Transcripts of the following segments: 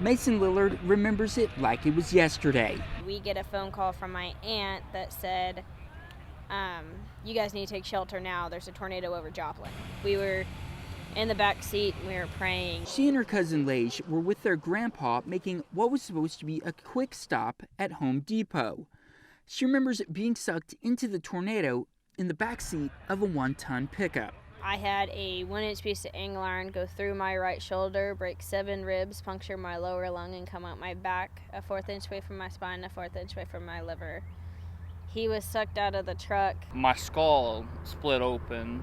Mason Lillard remembers it like it was yesterday. We get a phone call from my aunt that said, you guys need to take shelter now. There's a tornado over Joplin. We were in the back seat and we were praying. She and her cousin Lage were with their grandpa making what was supposed to be a quick stop at Home Depot. She remembers being sucked into the tornado in the back seat of a 1-ton pickup. I had a 1-inch piece of angle iron go through my right shoulder, break 7 ribs, puncture my lower lung, and come out my back, a 1/4 inch away from my spine, a 1/4 inch away from my liver. He was sucked out of the truck. My skull split open,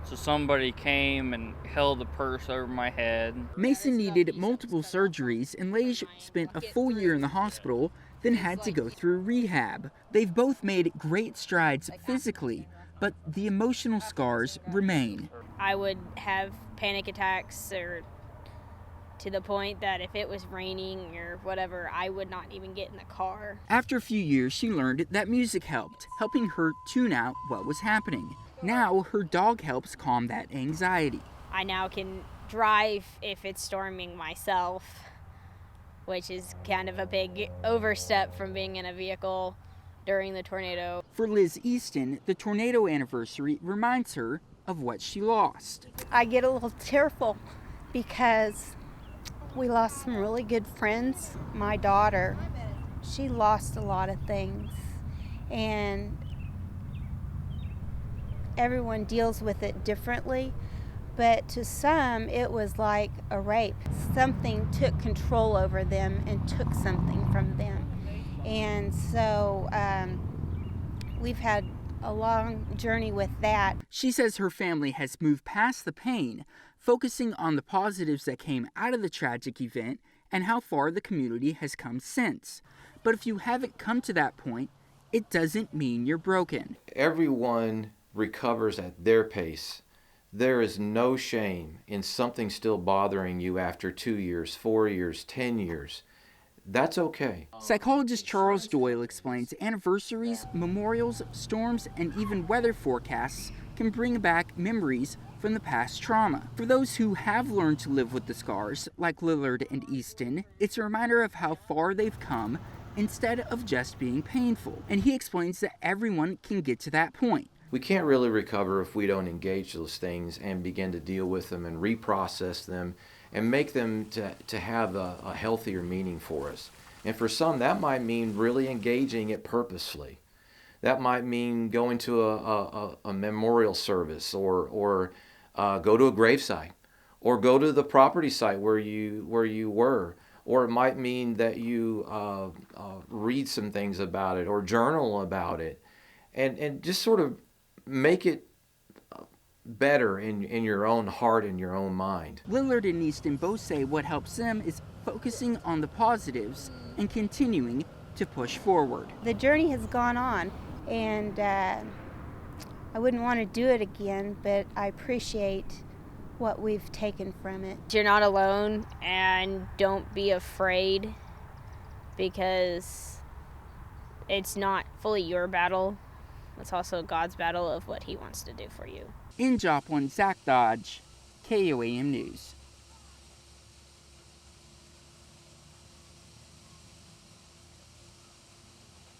so somebody came and held the purse over my head. Mason needed multiple surgeries, and Lage spent a full year in the hospital, then had to go through rehab. They've both made great strides physically, but the emotional scars remain. I would have panic attacks, or to the point that if it was raining or whatever, I would not even get in the car. After a few years, she learned that music helped, helping her tune out what was happening. Now, her dog helps calm that anxiety. I now can drive if it's storming myself, which is kind of a big overstep from being in a vehicle during the tornado. For Liz Easton, the tornado anniversary reminds her of what she lost. I get a little tearful because we lost some really good friends. My daughter, she lost a lot of things, and everyone deals with it differently, but to some it was like a rape. Something took control over them and took something from them. And so we've had a long journey with that. She says her family has moved past the pain, focusing on the positives that came out of the tragic event and how far the community has come since. But if you haven't come to that point, it doesn't mean you're broken. Everyone recovers at their pace. There is no shame in something still bothering you after 2 years, 4 years, 10 years. That's okay. Psychologist Charles Doyle explains anniversaries, memorials, storms, and even weather forecasts can bring back memories from the past trauma. For those who have learned to live with the scars, like Lillard and Easton, it's a reminder of how far they've come instead of just being painful. And he explains that everyone can get to that point. We can't really recover if we don't engage those things and begin to deal with them and reprocess them and make them to have a healthier meaning for us. And for some, that might mean really engaging it purposefully. That might mean going to a memorial service, or go to a gravesite, or go to the property site where you were. Or it might mean that you read some things about it or journal about it, and just sort of make it better in your own heart and your own mind. Lillard and Easton both say what helps them is focusing on the positives and continuing to push forward. The journey has gone on, and I wouldn't want to do it again, but I appreciate what we've taken from it. You're not alone, and don't be afraid, because it's not fully your battle. It's also God's battle of what he wants to do for you. In Joplin, Zach Dodge, KOAM News.